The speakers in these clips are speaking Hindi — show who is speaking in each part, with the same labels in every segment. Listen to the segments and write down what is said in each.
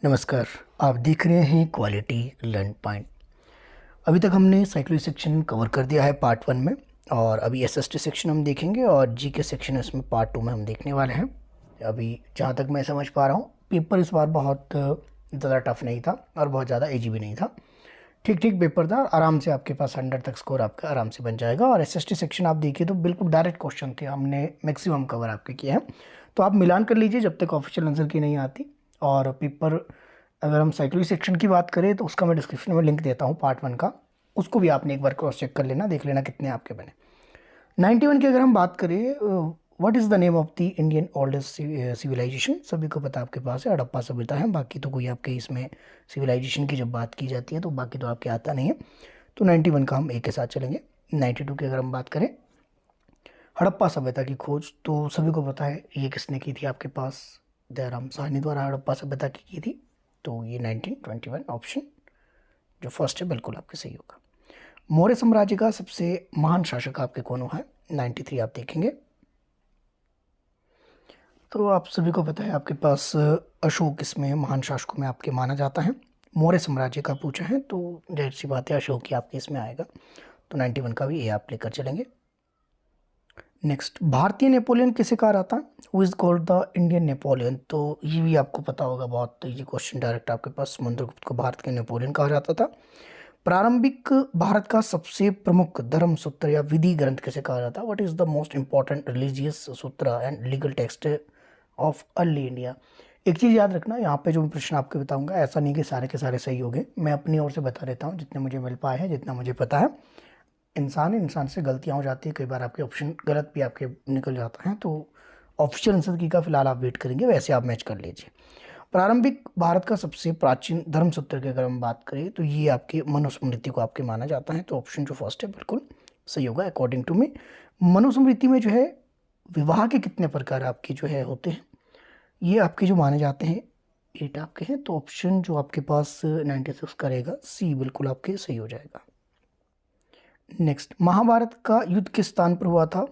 Speaker 1: नमस्कार। आप देख रहे हैं क्वालिटी लर्न पॉइंट। अभी तक हमने साइकोलॉजी सेक्शन कवर कर दिया है पार्ट 1 में, और अभी एसएसटी सेक्शन हम देखेंगे और जी के सेक्शन इसमें पार्ट 2 में हम देखने वाले हैं। अभी जहाँ तक मैं समझ पा रहा हूँ, पेपर इस बार बहुत ज़्यादा टफ नहीं था और बहुत ज़्यादा इजी भी नहीं था। ठीक ठीक पेपर था, आराम से आपके पास 100 तक स्कोर आपका आराम से बन जाएगा। और एसएसटी सेक्शन आप देखिए तो बिल्कुल डायरेक्ट क्वेश्चन थे, हमने मैक्सिमम कवर आपके किए हैं। तो आप मिलान कर लीजिए जब तक ऑफिशियल आंसर की नहीं आती। और पेपर, अगर हम साइकोलॉजी सेक्शन की बात करें तो उसका मैं डिस्क्रिप्शन में लिंक देता हूँ पार्ट 1 का, उसको भी आपने एक बार क्रॉस चेक कर लेना, देख लेना कितने आपके बने। 91 की अगर हम बात करें, what is the name of the Indian oldest civilization? सभी को पता आपके पास है, हड़प्पा सभ्यता है। बाकी तो कोई आपके इसमें सिविलाइजेशन की जब बात की जाती है तो बाकी तो आपके आता नहीं है। तो 91 का हम एक के साथ चलेंगे। 92 की अगर हम बात करें, हड़प्पा सभ्यता की खोज, तो सभी को पता है ये किसने की थी आपके पास? दयाराम साहनी द्वारा हड़प्पा सभ्यता की थी। तो ये 1921 ऑप्शन जो फर्स्ट है बिल्कुल आपके सही होगा। मौर्य साम्राज्य का सबसे महान शासक आपके कौन है? 93 आप देखेंगे तो आप सभी को पता है आपके पास अशोक इसमें महान शासकों में आपके माना जाता है। मौर्य साम्राज्य का पूछा है तो जाहिर सी बात है अशोक ही आपके इसमें आएगा। तो 91 का भी ये आप लेकर चलेंगे। नेक्स्ट, भारतीय नेपोलियन किसे कहा जाता है? Who is called the Indian Napoleon? तो ये भी आपको पता होगा, बहुत इजी क्वेश्चन डायरेक्ट आपके पास। समुद्रगुप्त को भारत के नेपोलियन कहा जाता था। प्रारंभिक भारत का सबसे प्रमुख धर्म सूत्र या विधि ग्रंथ किसे कहा जाता है? What is the most important religious sutra and legal text of early India? एक चीज़ याद रखना, यहाँ पे जो मैं प्रश्न आपको बताऊंगा ऐसा नहीं कि सारे के सारे सही हो गए, मैं अपनी ओर से बता देता हूँ जितने मुझे मिल पाए हैं, जितना मुझे पता है। इंसान से गलतियाँ हो जाती है, कई बार आपके ऑप्शन गलत भी आपके निकल जाता है। तो ऑफिशियल आंसर की का फिलहाल आप वेट करेंगे, वैसे आप मैच कर लीजिए। प्रारंभिक भारत का सबसे प्राचीन धर्म सूत्र की अगर हम बात करें तो ये आपके मनुस्मृति को आपके माना जाता है। तो ऑप्शन जो फर्स्ट है बिल्कुल सही होगा अकॉर्डिंग टू मी। मनुस्मृति में जो है विवाह के कितने प्रकार आपके जो है होते हैं, ये आपके जो माने जाते हैं 8 आपके हैं। तो ऑप्शन जो आपके पास 96 करेगा, सी बिल्कुल आपके सही हो जाएगा। नेक्स्ट, महाभारत का युद्ध किस स्थान पर हुआ था?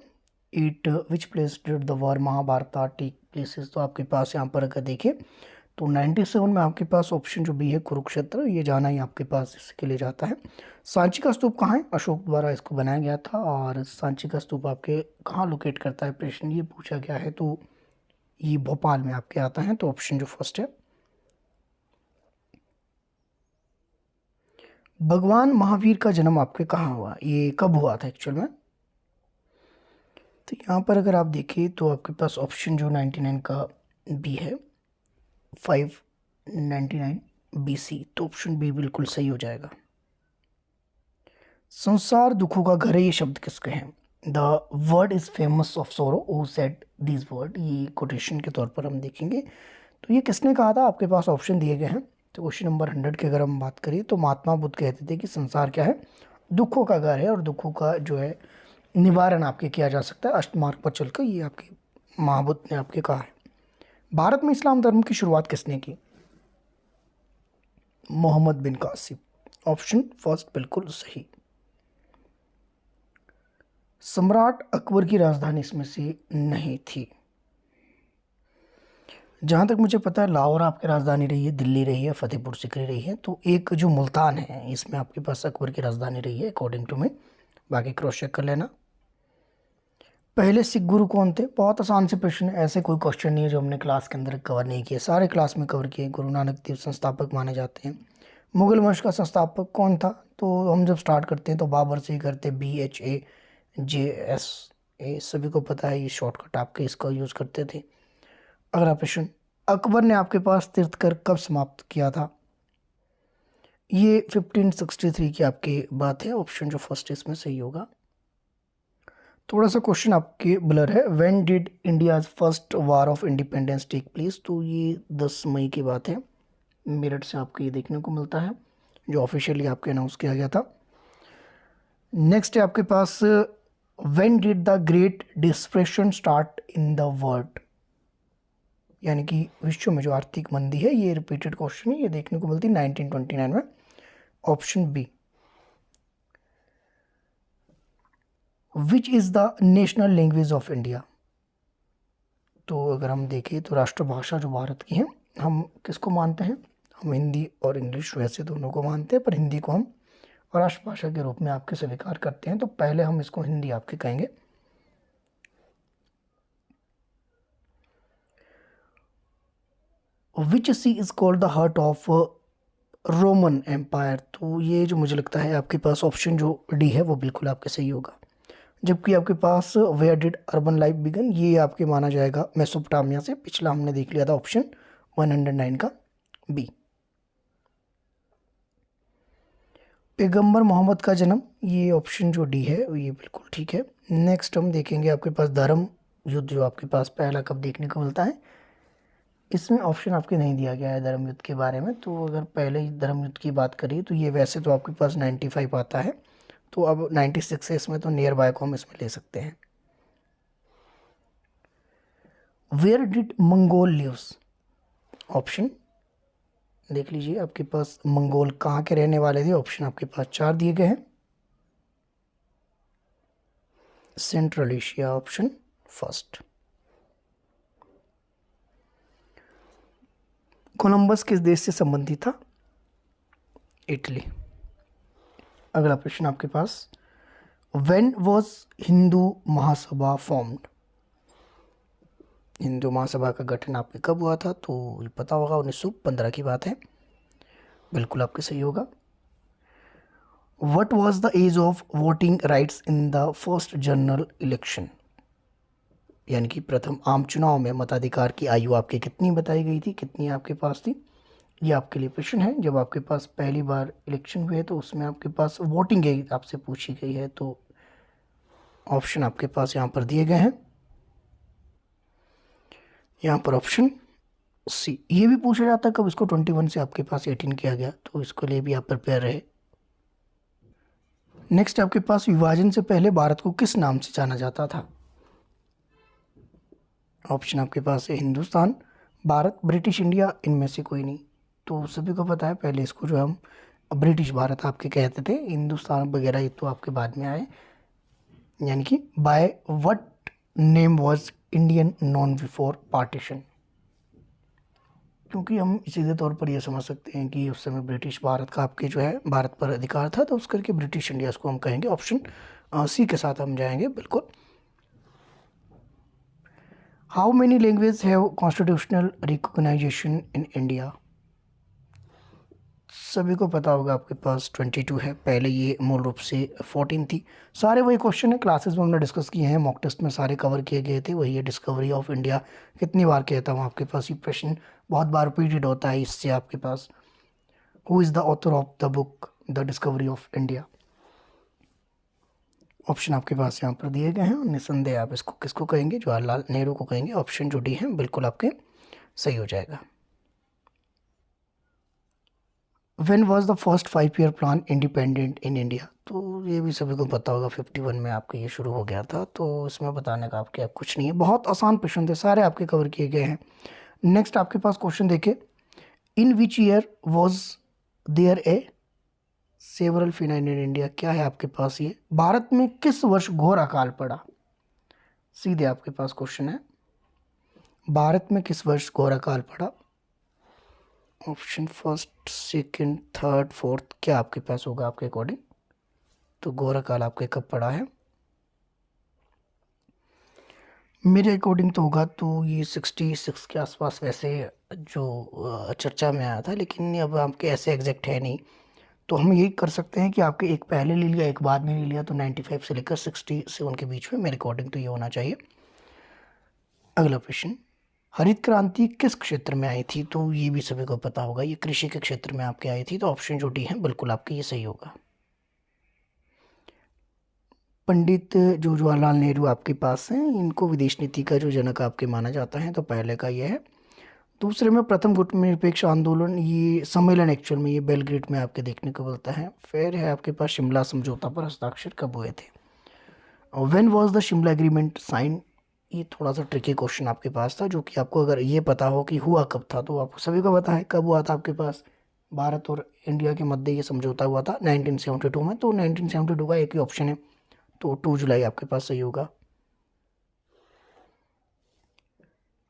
Speaker 1: It which place did the war Mahabharat take places? तो आपके पास यहाँ पर अगर देखें तो 97 में आपके पास ऑप्शन जो बी है कुरुक्षेत्र, ये जाना ही आपके पास इसके लिए जाता है। सांची का स्तूप कहाँ है? अशोक द्वारा इसको बनाया गया था। और सांची का स्तूप आपके कहाँ लोकेट करता है, प्रश्न ये पूछा गया है। तो ये भोपाल में आपके आता है। तो ऑप्शन जो फर्स्ट है। भगवान महावीर का जन्म आपके कहाँ हुआ, ये कब हुआ था एक्चुअल में? तो यहाँ पर अगर आप देखिए तो आपके पास ऑप्शन जो 99 का बी है, 599 BC। तो ऑप्शन बी बिल्कुल सही हो जाएगा। संसार दुखों का घर है, ये शब्द किसके हैं? The word is famous of सोरो हु सेड दिस वर्ड, ये कोटेशन के तौर पर हम देखेंगे। तो ये किसने कहा था? आपके पास ऑप्शन दिए गए हैं। तो क्वेश्चन नंबर 100 की अगर हम बात करें तो महात्मा बुद्ध कहते थे कि संसार क्या है? दुखों का घर है, और दुखों का जो है निवारण आपके किया जा सकता है अष्टमार्ग पर चलकर, ये आपके महाबुद्ध ने आपके कहा है। भारत में इस्लाम धर्म की शुरुआत किसने की? मोहम्मद बिन कासिम। ऑप्शन फर्स्ट बिल्कुल सही। सम्राट अकबर की राजधानी इसमें से नहीं थी। जहाँ तक मुझे पता है लाहौर आपकी राजधानी रही है, दिल्ली रही है, फतेहपुर सिकरी रही है। तो एक जो मुल्तान है इसमें आपके पास अकबर की राजधानी रही है अकॉर्डिंग टू मी। बाकी क्रॉस चेक कर लेना। पहले सिख गुरु कौन थे? बहुत आसान से प्रश्न है, ऐसे कोई क्वेश्चन नहीं है जो हमने क्लास के अंदर कवर नहीं किए, सारे क्लास में कवर किए। गुरु नानक देव संस्थापक माने जाते हैं। मुगल वंश का संस्थापक कौन था? तो हम जब स्टार्ट करते हैं तो बाबर से ही करते, BHAJS, सभी को पता है, ये शॉर्टकट आपके इसका यूज़ करते थे। अगला प्रश्न, अकबर ने आपके पास तीर्थकर कब समाप्त किया था? ये 1563 की आपकी बात है। ऑप्शन जो फर्स्ट इसमें सही होगा। थोड़ा सा क्वेश्चन आपके ब्लर है। When did India's first war of independence take place? तो ये 10 मई की बात है। मेरठ से आपको ये देखने को मिलता है, जो ऑफिशियली आपके अनाउंस किया गया था। नेक्स्ट है आपके पास, when did the great depression start in the world? यानी कि विश्व में जो आर्थिक मंदी है, ये रिपीटेड क्वेश्चन है, ये देखने को मिलती है 1929 में। Option B. Which is the national language of India? तो अगर हम देखें तो राष्ट्रभाषा जो भारत की है, हम किसको मानते हैं? हम हिंदी और इंग्लिश वैसे दोनों को मानते हैं, पर हिंदी को हम राष्ट्रभाषा के रूप में आपके स्वीकार करते हैं। तो पहले हम इसको हिंदी आपके कहेंगे। Which sea is called the heart of Roman empire. तो ये जो मुझे लगता है आपके पास ऑप्शन जो डी है वो बिल्कुल आपके सही होगा। जबकि आपके पास where did urban life begin, ये आपके माना जाएगा मेसोपोटामिया से। पिछला हमने देख लिया था ऑप्शन 109 का बी। पैगंबर मोहम्मद का जन्म, ये ऑप्शन जो डी है ये बिल्कुल ठीक है। नेक्स्ट हम देखेंगे आपके पास धर्म युद्ध, जो आपके पास पहला कब देखने को मिलता है। इसमें ऑप्शन आपके नहीं दिया गया है धर्म युद्ध के बारे में। तो अगर पहले ही धर्म युद्ध की बात करिए तो ये वैसे तो आपके पास 95 आता है, तो अब 96 है इसमें, तो नियर बाय को हम इसमें ले सकते हैं। Where did Mongol lives, option देख लीजिए आपके पास मंगोल कहाँ के रहने वाले थे। ऑप्शन आपके पास 4 दिए गए हैं। Central Asia option first. Columbus किस देश से संबंधित था। इटली। अगला प्रश्न आपके पास, when was Hindu Mahasabha formed. Hindu Mahasabha का गठन आपके कब हुआ था, तो ये पता होगा 1915 की बात है, बिल्कुल आपके सही होगा। What was the age of voting rights in the first general election, यानी कि प्रथम आम चुनाव में मताधिकार की आयु आपकी कितनी बताई गई थी, कितनी आपके पास थी। ये आपके लिए प्रश्न है। जब आपके पास पहली बार इलेक्शन हुए तो उसमें आपके पास वोटिंग एज आपसे पूछी गई है, तो ऑप्शन आपके पास यहाँ पर दिए गए हैं। यहाँ पर ऑप्शन सी। ये भी पूछा जाता है कब इसको 21 से आपके पास 18 किया गया, तो इसके लिए भी आप प्रिपेयर रहे। नेक्स्ट आपके पास विभाजन से पहले भारत को किस नाम से जाना जाता था। ऑप्शन आपके पास है हिंदुस्तान, भारत, ब्रिटिश इंडिया, इनमें से कोई नहीं। तो सभी को पता है पहले इसको जो हम ब्रिटिश भारत आपके कहते थे, हिंदुस्तान वगैरह ये तो आपके बाद में आए। यानी कि by what name was Indian non before partition, क्योंकि हम सीधे तौर पर ये समझ सकते हैं कि उस समय ब्रिटिश भारत का आपके जो है भारत पर अधिकार था, तो उस करके ब्रिटिश इंडिया इसको हम कहेंगे। ऑप्शन सी के साथ हम जाएंगे बिल्कुल। How many language have constitutional recognisation in India. सभी को पता होगा आपके पास 22 है, पहले ये मूल रूप से 14 थी। सारे वही क्वेश्चन है, क्लासेस में हमने डिस्कस किए हैं, मॉक टेस्ट में सारे कवर किए गए थे। वही है डिस्कवरी ऑफ इंडिया, कितनी बार कहता हूँ आपके पास ये प्रश्न बहुत बार रिपीटेड होता है। इससे आपके पास who is the author of the book the Discovery of India. Option आपके पास यहाँ पर दिए गए हैं, निसंदेह आप इसको किसको कहेंगे, जवाहरलाल नेहरू को कहेंगे। ऑप्शन जो डी है बिल्कुल आपके सही हो जाएगा। When was the first 5 year plan independent in India. तो ये भी सभी को पता होगा 51 में आपका ये शुरू हो गया था, तो इसमें बताने का आपके कुछ नहीं है, बहुत आसान प्रश्न थे, सारे आपके कवर किए गए हैं। नेक्स्ट आपके पास क्वेश्चन देखिए, in which year was there a several famine in India. क्या है आपके पास ये, भारत में किस वर्ष घोर अकाल पड़ा। सीधे आपके पास क्वेश्चन है, भारत में किस वर्ष घोर अकाल पड़ा। Option first, second, third, fourth, क्या आपके पास होगा आपके अकॉर्डिंग। तो घोर अकाल आपके कब पड़ा है, मेरे अकॉर्डिंग तो होगा तो ये 66 के आसपास वैसे जो चर्चा में आया था, लेकिन अब आपके ऐसे एग्जैक्ट है नहीं। तो हम यही कर सकते हैं कि आपके एक पहले ले लिया एक बाद में ले लिया, तो 95 से लेकर 67 के बीच में मेरे अकॉर्डिंग तो ये होना चाहिए। अगला प्रश्न, हरित क्रांति किस क्षेत्र में आई थी। तो ये भी सभी को पता होगा, ये कृषि के क्षेत्र में आपके आई थी। तो ऑप्शन जो डी है बिल्कुल आपके ये सही होगा। पंडित जो जवाहरलाल नेहरू आपके पास हैं, इनको विदेश नीति का जो जनक आपके माना जाता है, तो पहले का ये है। दूसरे में प्रथम गुटनिरपेक्ष आंदोलन, ये सम्मेलन एक्चुअल में ये बेलग्रेड में आपके देखने को मिलता है। फिर है आपके पास शिमला समझौता पर हस्ताक्षर कब हुए थे। When was the Shimla agreement sign, ये थोड़ा सा ट्रिकी क्वेश्चन आपके पास था, जो कि आपको अगर ये पता हो कि हुआ कब था, तो आपको सभी को पता है कब हुआ था। आपके पास भारत और इंडिया के मध्य ये समझौता हुआ था 1972 में, तो 1972 का एक ही ऑप्शन है, तो 2 जुलाई आपके पास सही होगा।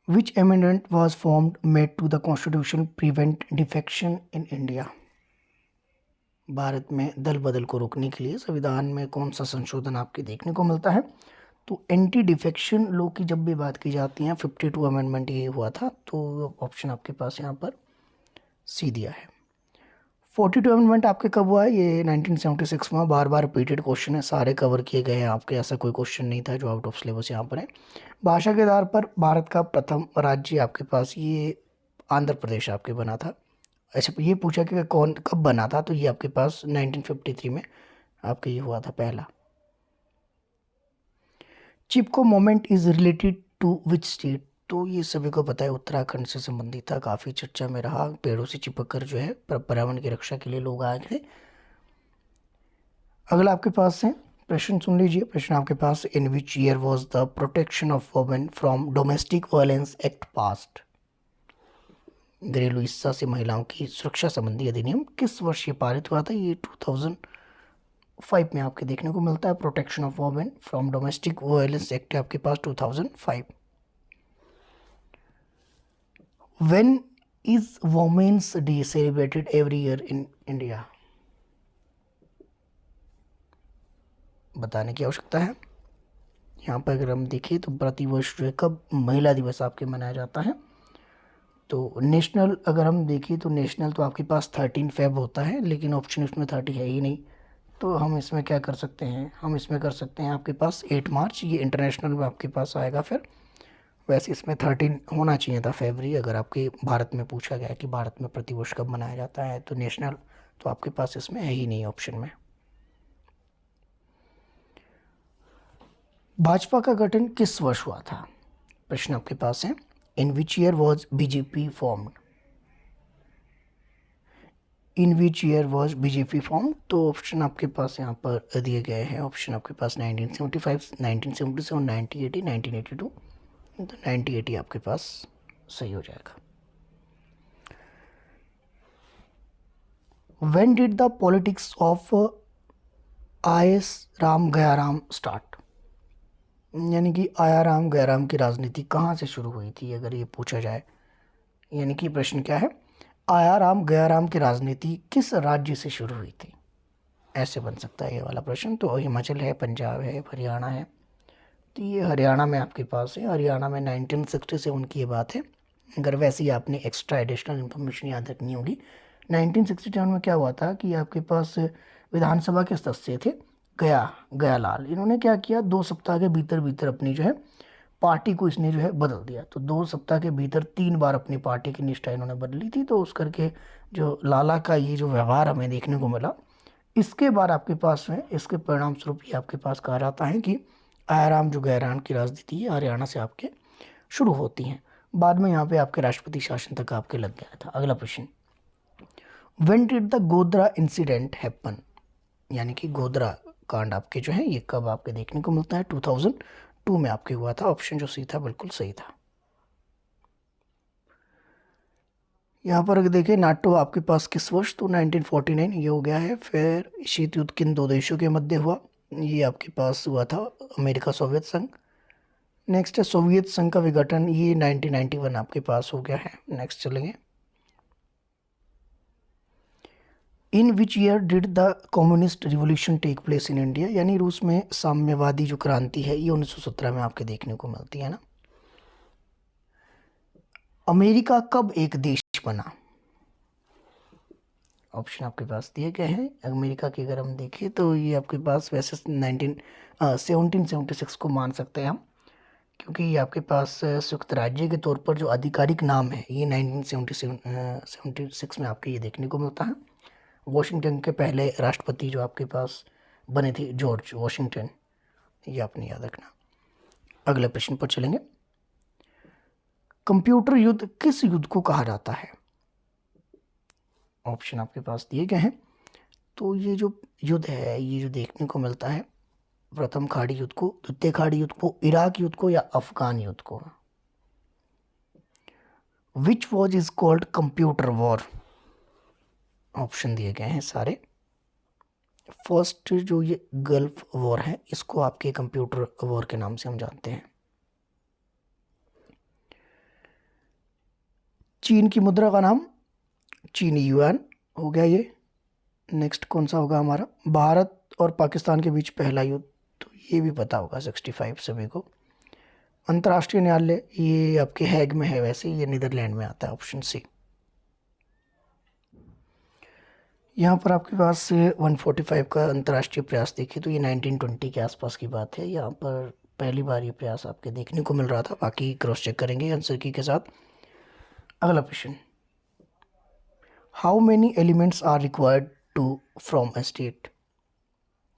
Speaker 1: Which amendment was formed made to the constitution prevent defection in India. Bharat में दल बदल को रोकने के लिए संविधान में कौन सा संशोधन आपके देखने को मिलता है? तो एंटी डिफेक्शन लॉ की जब भी बात की जाती है 52 अमेंडमेंट ये हुआ था, तो ऑप्शन आपके पास यहाँ पर सी दिया है। 42 अमेंडमेंट आपके कब हुआ है? ये 1976 में। बार बार रिपीटेड क्वेश्चन है, सारे कवर किए गए हैं आपके, ऐसा कोई क्वेश्चन नहीं था जो आउट ऑफ सिलेबस यहाँ पर है। भाषा के आधार पर भारत का प्रथम राज्य आपके पास ये आंध्र प्रदेश आपके बना था। अच्छा, ये पूछा कि कौन कब बना था, तो ये आपके पास 1953 में आपके ये हुआ था पहला। Chipko movement is related to which state? तो ये सभी को पता है उत्तराखंड से संबंधित था, काफ़ी चर्चा में रहा। पेड़ों से चिपक कर जो है पर्यावरण की रक्षा के लिए लोग आए थे। अगला आपके पास है प्रश्न, सुन लीजिए। प्रश्न आपके पास, in which year was the protection of women from domestic violence act passed? घरेलू हिंसा से महिलाओं की सुरक्षा संबंधी अधिनियम किस वर्ष ये पारित हुआ था? ये 2005 में आपके देखने को मिलता है। Protection of women from domestic violence act आपके पास 2005। When is women's day celebrated every year in India? बताने की आवश्यकता है। यहाँ पर अगर हम देखें तो प्रतिवर्ष जो है कब महिला दिवस आपके मनाया जाता है? तो नेशनल अगर हम देखें तो नेशनल तो आपके पास 13 फेब होता है, लेकिन ऑप्शन इसमें 30 है ही नहीं, तो हम इसमें क्या कर सकते हैं? हम इसमें कर सकते हैं आपके पास 8 मार्च, ये इंटरनेशनल में आपके पास आएगा। फिर वैसे इसमें 13 होना चाहिए था फरवरी, अगर आपके भारत में पूछा गया कि भारत में प्रतिवर्ष कब मनाया जाता है, तो नेशनल तो आपके पास इसमें है ही नहीं ऑप्शन में। भाजपा का गठन किस वर्ष हुआ था? प्रश्न आपके पास है, in which year was BJP formed? In which year was BJP form? तो ऑप्शन आपके पास यहाँ पर दिए गए हैं। ऑप्शन आपके पास 1975, 1977, 1980, 1982। तो 1980 आपके पास सही हो जाएगा। When did the politics of आईएस राम गयाराम स्टार्ट? यानी कि आया राम गयाराम की राजनीति कहाँ से शुरू हुई थी, अगर ये पूछा जाए। यानी कि प्रश्न क्या है, आया राम गयाराम की राजनीति किस राज्य से शुरू हुई थी, ऐसे बन सकता है ये वाला प्रश्न। तो हिमाचल है, पंजाब है, हरियाणा है। तो ये हरियाणा में आपके पास है। हरियाणा में 1967 की ये बात है। अगर वैसे ही आपने एक्स्ट्रा एडिशनल इन्फॉर्मेशन याद रखनी होगी, 1967 में क्या हुआ था कि आपके पास विधानसभा के सदस्य थे गयालाल। इन्होंने क्या किया, 2 सप्ताह के भीतर भीतर अपनी जो है पार्टी को इसने जो है बदल दिया। तो 2 सप्ताह के भीतर 3 बार अपनी पार्टी की निष्ठा इन्होंने बदली थी। तो उस करके जो लाला का ये जो व्यवहार हमें देखने को मिला, इसके बाद आपके पास में इसके परिणाम स्वरूप ये आपके पास कहा जाता है कि आयाराम जो गैरान की राजनीति है हरियाणा से आपके शुरू होती हैं। बाद में यहाँ पे आपके राष्ट्रपति शासन तक आपके लग गया था। अगला प्रश्न, when did the Godhra incident happen? यानी कि गोधरा कांड आपके जो है ये कब आपके देखने को मिलता है? 2002 में आपके हुआ था। ऑप्शन जो सी था बिल्कुल सही था। यहाँ पर अगर देखें नाटो आपके पास किस वर्ष, तो 1949 ये हो गया है। फिर शीत युद्ध किन दो देशों के मध्य हुआ? ये आपके पास हुआ था अमेरिका सोवियत संघ। नेक्स्ट है सोवियत संघ का विघटन, ये 1991 आपके पास हो गया है। नेक्स्ट चलेंगे, in which year did the communist revolution take place in India? यानी रूस में साम्यवादी जो क्रांति है ये 1917 में आपके देखने को मिलती है ना। अमेरिका कब एक देश बना? ऑप्शन आपके पास दिए गए हैं। अमेरिका की अगर हम देखें तो ये आपके पास वैसे 1776 को मान सकते हैं हम, क्योंकि ये आपके पास संयुक्त राज्य के तौर पर जो आधिकारिक नाम है ये 1976 में आपके ये देखने को मिलता है। वॉशिंगटन के पहले राष्ट्रपति जो आपके पास बने थे जॉर्ज वॉशिंगटन, ये आपने याद रखना। अगले प्रश्न पर चलेंगे, कंप्यूटर युद्ध किस युद्ध को कहा जाता है? ऑप्शन आपके पास दिए गए हैं। तो ये जो युद्ध है ये जो देखने को मिलता है, प्रथम खाड़ी युद्ध को, द्वितीय खाड़ी युद्ध को, इराक युद्ध को या अफगान युद्ध को। Which was is called computer war? Option दिए गए हैं सारे। फर्स्ट जो ये गल्फ वॉर है इसको आपके कंप्यूटर वॉर के नाम से हम जानते हैं। चीन की मुद्रा का नाम चीनी युआन हो गया ये। नेक्स्ट कौन सा होगा हमारा, भारत और पाकिस्तान के बीच पहला युद्ध, तो ये भी पता होगा 65 सभी को। अंतर्राष्ट्रीय न्यायालय ये आपके हैग में है, वैसे ये नीदरलैंड में आता है, ऑप्शन सी। यहाँ पर आपके पास 145 का अंतर्राष्ट्रीय प्रयास देखिए तो ये 1920 के आसपास की बात है। यहाँ पर पहली बार ये प्रयास आपके देखने को मिल रहा था, बाकी क्रॉस चेक करेंगे आंसर की के साथ। अगला question, how many elements are required to from a state,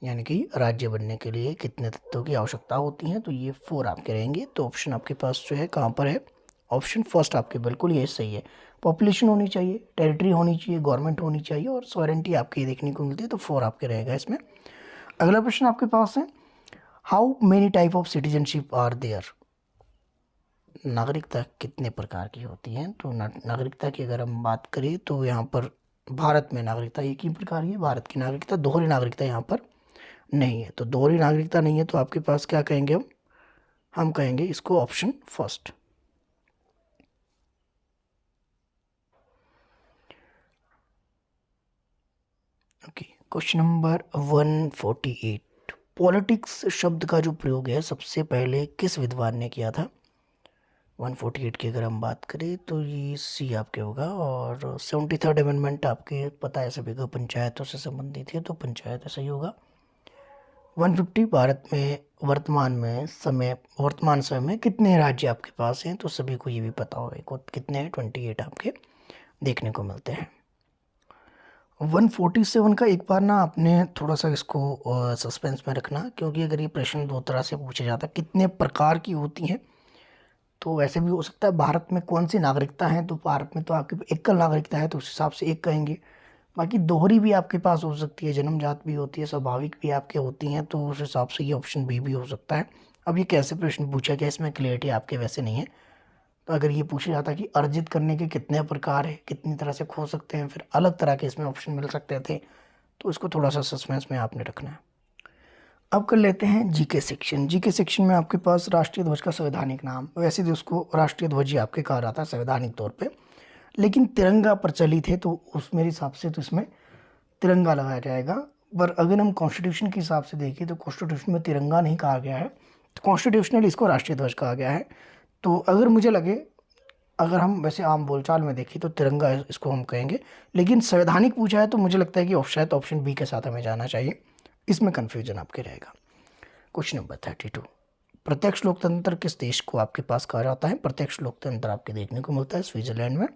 Speaker 1: यानी कि राज्य बनने के लिए कितने तत्वों की आवश्यकता होती है, तो ये 4 आपके रहेंगे। तो ऑप्शन आपके पास जो है कहाँ पर है, ऑप्शन फर्स्ट आपके बिल्कुल ये सही है। पॉपुलेशन होनी चाहिए, टेरिटरी होनी चाहिए, गवर्नमेंट होनी चाहिए और सॉवरेंटी आपकी देखने को मिलती है, तो 4 आपके रहेगा इसमें। अगला प्रश्न आपके पास है, how many type of citizenship are there, नागरिकता कितने प्रकार की होती है। तो नागरिकता की अगर हम बात करें तो यहाँ पर भारत में नागरिकता एक ही प्रकार की है, भारत की नागरिकता, दोहरी नागरिकता यहाँ पर नहीं है। तो दोहरी नागरिकता नहीं है तो आपके पास क्या कहेंगे हम कहेंगे इसको option first. Okay, question number 148, politics शब्द का जो प्रयोग है सबसे पहले किस विद्वान ने किया था। 148 की अगर हम बात करें तो ये सी आपके होगा। और 73rd अमेंडमेंट आपके पता है सभी को पंचायतों से संबंधित है, तो पंचायत ऐसा ही होगा। 150, भारत में वर्तमान समय में कितने राज्य आपके पास हैं, तो सभी को ये भी पता होगा कितने हैं, 28 आपके देखने को मिलते हैं। 147 का एक बार ना आपने थोड़ा सा इसको सस्पेंस में रखना, क्योंकि अगर ये प्रश्न दो तरह से पूछा जाता है कितने प्रकार की होती हैं, तो वैसे भी हो सकता है भारत में कौन सी नागरिकता है, तो भारत में तो आपकी एकल नागरिकता है तो उस हिसाब से एक कहेंगे। बाकी दोहरी भी आपके पास हो सकती है, जन्मजात भी होती है, स्वाभाविक भी आपके होती हैं, तो उस हिसाब से ये ऑप्शन बी भी हो सकता है। अब ये कैसे प्रश्न पूछा गया इसमें क्लियरिटी आपके वैसे नहीं है। तो अगर ये पूछा जाता कि अर्जित करने के कितने प्रकार है, कितनी तरह से खो सकते हैं, फिर अलग तरह के इसमें ऑप्शन मिल सकते थे, तो इसको थोड़ा सा सस्पेंस में आपने रखना है। अब कर लेते हैं जीके सेक्शन। जीके सेक्शन में आपके पास राष्ट्रीय ध्वज का संवैधानिक नाम, वैसे तो उसको राष्ट्रीय ध्वज ही आपके कहा जाता है संवैधानिक तौर पे, लेकिन तिरंगा प्रचलित है तो उस मेरे हिसाब से तो इसमें तिरंगा लगाया जाएगा। पर अगर हम कॉन्स्टिट्यूशन के हिसाब से देखें तो कॉन्स्टिट्यूशन में तिरंगा नहीं कहा गया है, तो कॉन्स्टिट्यूशनल इसको राष्ट्रीय ध्वज कहा गया है। तो अगर मुझे लगे, अगर हम वैसे आम बोलचाल में देखें तो तिरंगा इसको हम कहेंगे, लेकिन संवैधानिक पूछा है तो मुझे लगता है कि शायद ऑप्शन बी के साथ हमें जाना चाहिए, इसमें कन्फ्यूजन आपके रहेगा। क्वेश्चन नंबर 32, प्रत्यक्ष लोकतंत्र किस देश को आपके पास कहा जाता है। प्रत्यक्ष लोकतंत्र आपके देखने को मिलता है स्विट्जरलैंड में।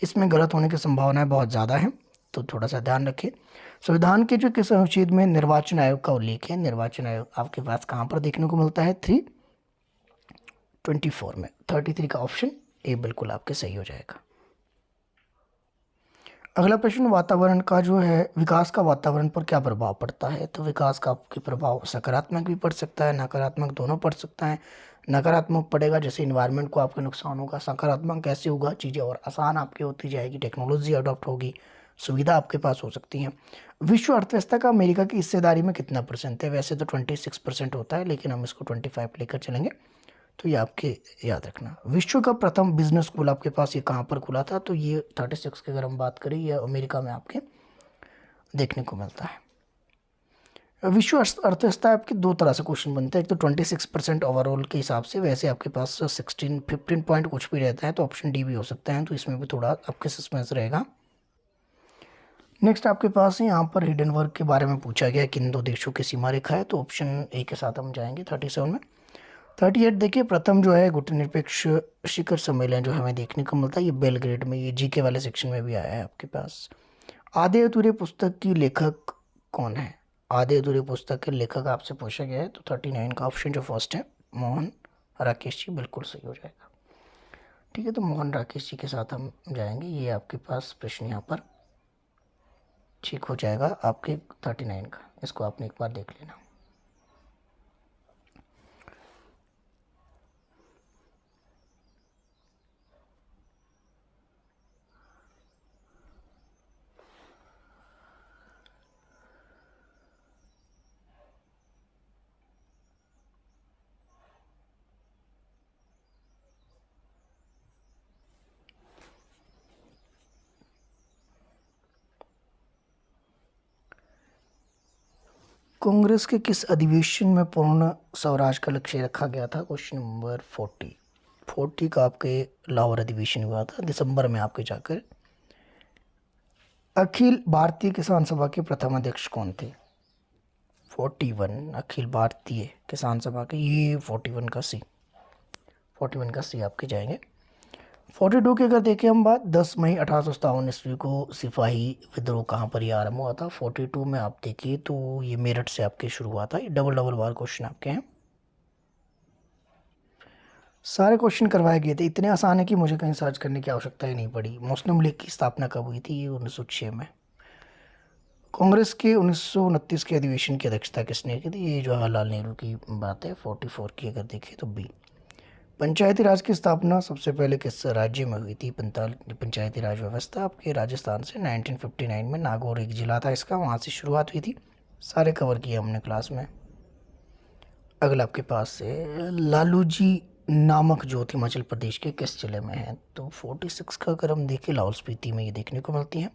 Speaker 1: इसमें गलत होने की संभावनाएं बहुत ज़्यादा हैं, तो थोड़ा सा ध्यान रखें। संविधान के जो किस अनुच्छेद में निर्वाचन आयोग का उल्लेख है, निर्वाचन आयोग आपके पास कहाँ पर देखने को मिलता है, 324 में। 33 का ऑप्शन ए बिल्कुल आपके सही हो जाएगा। अगला प्रश्न, वातावरण का जो है विकास का वातावरण पर क्या प्रभाव पड़ता है। तो विकास का आपके प्रभाव सकारात्मक भी पड़ सकता है, नकारात्मक दोनों पड़ सकता है। नकारात्मक पड़ेगा जैसे इन्वायरमेंट को आपका नुकसान होगा, सकारात्मक कैसे होगा, चीज़ें और आसान आपकी होती जाएगी, टेक्नोलॉजी अडॉप्ट होगी, सुविधा आपके पास हो सकती है। विश्व अर्थव्यवस्था का अमेरिका की हिस्सेदारी में कितना परसेंट है, वैसे तो 26% होता है, लेकिन हम इसको 25 लेकर चलेंगे, तो ये आपके याद रखना। विश्व का प्रथम बिजनेस स्कूल आपके पास ये कहाँ पर खुला था, तो ये 36 की अगर हम बात करें ये अमेरिका में आपके देखने को मिलता है। विश्व अर्थव्यवस्था आपके दो तरह से क्वेश्चन बनते हैं, एक तो 26% ओवरऑल के हिसाब से, वैसे आपके पास 15 पॉइंट कुछ भी रहता है, तो ऑप्शन डी भी हो सकता है, तो इसमें भी थोड़ा आपके सस्पेंस रहेगा। नेक्स्ट आपके पास है यहाँ पर हिडन वर्क के बारे में पूछा गया, किन दो देशों की सीमा रेखा है, तो ऑप्शन ए के साथ हम जाएंगे 37 में। 38 देखिए, प्रथम जो है गुटनिरपेक्ष शिखर सम्मेलन जो हमें देखने को मिलता है ये बेलग्रेड में, ये जीके वाले सेक्शन में भी आया है आपके पास। आधे अधूरे पुस्तक की लेखक कौन है, आधे अधूरे पुस्तक के लेखक आपसे पूछा गया है, तो 39 का ऑप्शन जो फर्स्ट है मोहन राकेश जी बिल्कुल सही हो जाएगा। ठीक है, तो मोहन राकेश जी के साथ हम जाएंगे, ये आपके पास प्रश्न यहाँ पर ठीक हो जाएगा आपके 39 का, इसको आपने एक बार देख लेना। कांग्रेस के किस अधिवेशन में पूर्ण स्वराज का लक्ष्य रखा गया था? क्वेश्चन नंबर 40 का आपके लाहौर अधिवेशन हुआ था दिसंबर में आपके जाकर। अखिल भारतीय किसान सभा के प्रथम अध्यक्ष कौन थे? 41 अखिल भारतीय किसान सभा के, ये 41 का सी आपके जाएंगे। 42 की अगर देखें हम बात, 10 मई 1857 ईस्वी को सिपाही विद्रोह कहाँ पर ये आरंभ हुआ था? 42 में आप देखिए तो ये मेरठ से आपके शुरू हुआ था। ये डबल बार क्वेश्चन आपके हैं, सारे क्वेश्चन करवाए गए थे। इतने आसान है कि मुझे कहीं सर्च करने की आवश्यकता ही नहीं पड़ी। मुस्लिम लीग की स्थापना कब हुई थी? ये 1906 में। कांग्रेस के 1929 के अधिवेशन की अध्यक्षता किसने की थी? ये जवाहरलाल नेहरू की बात है। 44 की अगर देखें तो बी। पंचायती राज की स्थापना सबसे पहले किस राज्य में हुई थी? पंचायती राज व्यवस्था आपके राजस्थान से 1959 में। नागौर एक जिला था इसका, वहाँ से शुरुआत हुई थी। सारे कवर किए हमने क्लास में। अगला आपके पास से लालू जी नामक ज्योत हिमाचल प्रदेश के किस जिले में है? तो 46 का अगर हम देखें लाहौल स्पीति में ये देखने को मिलती है।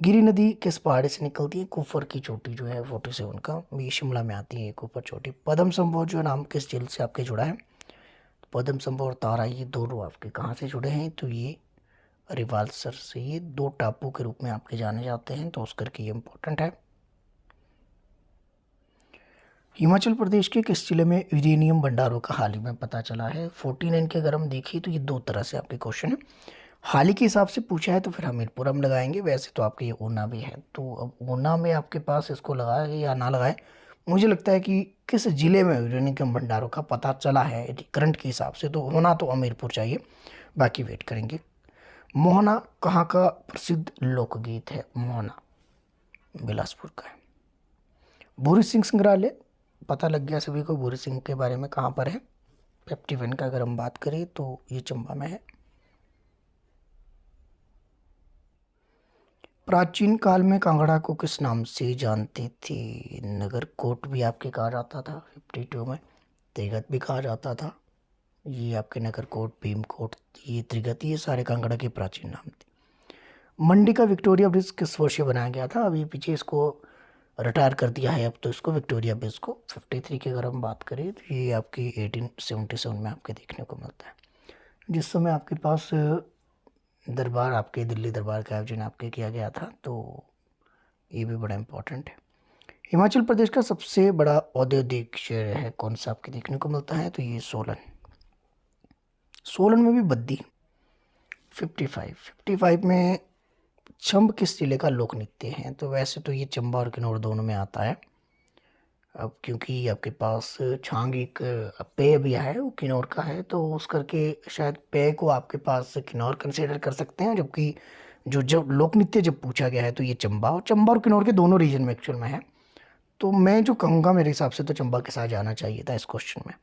Speaker 1: गिरी नदी किस पहाड़ी से निकलती है? कुफर की चोटी जो है 47 का, ये शिमला में आती है कुफर चोटी। पद्म संभव जो नाम किस झील से आपके जुड़ा है? पद्म संभव और तारा ये दोनों आपके कहाँ से जुड़े हैं? तो ये रिवाल्सर से। ये दो टापू के रूप में आपके जाने जाते हैं, तो उस करके ये इंपॉर्टेंट है। हिमाचल प्रदेश के किस जिले में यूरेनियम भंडारों का हाल ही में पता चला है? 49 के अगर हम देखिए तो ये दो तरह से आपके क्वेश्चन है। हाल ही के हिसाब से पूछा है तो फिर हमीरपुर हम लगाएंगे, वैसे तो आपके ये ऊना भी है। तो अब ऊना में आपके पास इसको लगाए या ना लगाए, मुझे लगता है कि किस जिले में यूरेनियम भंडारों का पता चला है करंट के हिसाब से, तो होना तो हमीरपुर चाहिए, बाकी वेट करेंगे। मोहना कहाँ का प्रसिद्ध लोकगीत है? मोहना बिलासपुर का है। भूरी सिंह संग्रहालय पता लग गया सभी को भूरी सिंह के बारे में, कहाँ पर है? 51 का अगर हम बात करें तो ये चंबा में है। प्राचीन काल में कांगड़ा को किस नाम से जानते थे? नगर कोट भी आपके कहा जाता था। 52 में त्रिगत भी कहा जाता था। ये आपके नगर कोट, भीम कोट, ये त्रिगत, ये सारे कांगड़ा के प्राचीन नाम थे। मंडी का विक्टोरिया ब्रिज किस वर्ष बनाया गया था? अभी पीछे इसको रिटायर कर दिया है, अब तो इसको विक्टोरिया ब्रिज को। 53 की अगर हम बात करें तो ये आपकी 1877 में आपके देखने को मिलता है, जिस समय आपके पास दरबार आपके दिल्ली दरबार का आयोजन आपके किया गया था। तो ये भी बड़ा इम्पोर्टेंट है। हिमाचल प्रदेश का सबसे बड़ा औद्योगिक शहर है कौन सा आपके देखने को मिलता है? तो ये सोलन। सोलन में भी बद्दी। 55 में छंब किस जिले का लोक नृत्य है? तो वैसे तो ये चंबा और किन्नौर दोनों में आता है, अब क्योंकि आपके पास छांग एक पेय भी है वो किन्नौर का है, तो उस करके शायद पेय को आपके पास किन्नौर कंसिडर कर सकते हैं। जबकि जो जब लोक नृत्य जब पूछा गया है तो ये चंबा और किन्नौर के दोनों रीजन में एक्चुअल में है। तो मैं जो कहूँगा मेरे हिसाब से तो चंबा के साथ जाना चाहिए था इस क्वेश्चन में।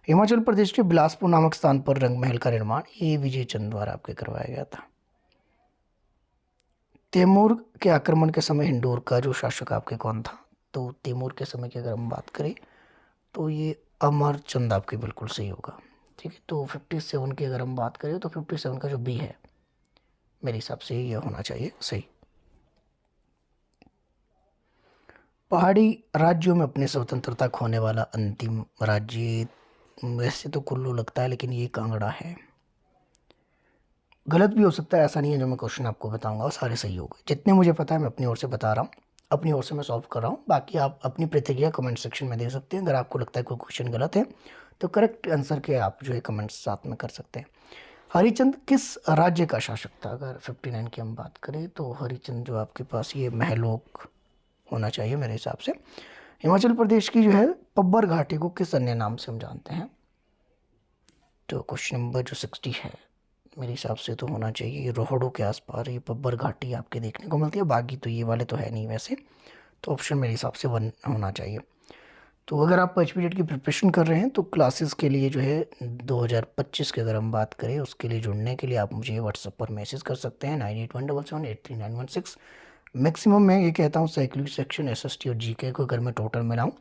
Speaker 1: हिमाचल प्रदेश के बिलासपुर नामक स्थान पर रंग महल का निर्माण ये विजय चंद द्वारा आपके करवाया गया था। तैमूर के आक्रमण के समय हिंडोर का जो शासक आपके कौन था? तो तैमूर के समय की अगर हम बात करें तो ये अमरचंद आपके बिल्कुल सही होगा। ठीक है, तो 57 की अगर हम बात करें तो 57 का जो बी है मेरे हिसाब से ये होना चाहिए सही। पहाड़ी राज्यों में अपनी स्वतंत्रता खोने वाला अंतिम राज्य, वैसे तो कुल्लू लगता है लेकिन ये कांगड़ा है। गलत भी हो सकता है, ऐसा नहीं है। जो मैं क्वेश्चन आपको बताऊंगा वो सारे सही होंगे, जितने मुझे पता है मैं अपनी ओर से बता रहा हूँ, अपनी ओर से मैं सॉल्व कर रहा हूँ। बाकी आप अपनी प्रतिक्रिया कमेंट सेक्शन में दे सकते हैं। अगर आपको लगता है कोई क्वेश्चन गलत है तो करेक्ट आंसर के आप जो है कमेंट्स साथ में कर सकते हैं। हरिचंद किस राज्य का शासक था? अगर 59 की हम बात करें तो हरिचंद जो आपके पास ये महलोक होना चाहिए मेरे हिसाब से। हिमाचल प्रदेश की जो है पब्बर घाटी को किस अन्य नाम से हम जानते हैं? तो क्वेश्चन नंबर जो 60 है मेरे हिसाब से तो होना चाहिए रोहड़ू के आसपास ये पब्बर घाटी आपके देखने को मिलती है। बाकी तो ये वाले तो है नहीं वैसे, तो ऑप्शन मेरे हिसाब से 1 होना चाहिए। तो अगर आप HPTET की प्रिपरेशन कर रहे हैं तो क्लासेस के लिए जो है 2025 की अगर हम बात करें उसके लिए जुड़ने के लिए आप मुझे व्हाट्सएप पर मैसेज कर सकते हैं 9817783916। मैक्सिमम मैं ये कहता हूँ साइक्लिक सेक्शन, SST और GK को अगर मैं टोटल मिलाऊँ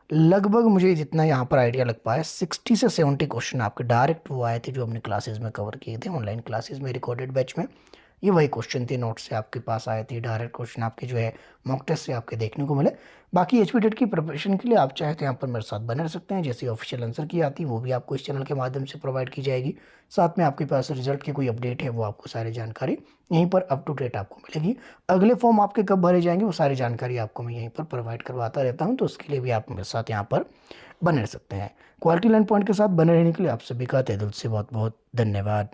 Speaker 1: लगभग मुझे जितना यहाँ पर आइडिया लग पाया 60 से 70 क्वेश्चन आपके डायरेक्ट वो आए थे जो हमने क्लासेस में कवर किए थे ऑनलाइन क्लासेस में रिकॉर्डेड बैच में। ये वही क्वेश्चन थे, नोट से आपके पास आए थे, डायरेक्ट क्वेश्चन आपके जो है मॉक टेस्ट से आपके देखने को मिले। बाकी एचपी टेट की प्रिपरेशन के लिए आप चाहे तो यहाँ पर मेरे साथ बने रह सकते हैं। जैसी ऑफिशियल आंसर की आती है वो भी आपको इस चैनल के माध्यम से प्रोवाइड की जाएगी। साथ में आपके पास रिजल्ट की कोई अपडेट है वो आपको सारी जानकारी यहीं पर अप टू डेट आपको मिलेगी। अगले फॉर्म आपके कब भरे जाएंगे वो सारी जानकारी आपको मैं यहीं पर प्रोवाइड करवाता रहता हूँ, तो उसके लिए भी आप मेरे साथ यहाँ पर बने रह सकते हैं। क्वालिटी लर्न पॉइंट के साथ बने रहने के लिए आप सभी का तहे दिल से बहुत बहुत धन्यवाद।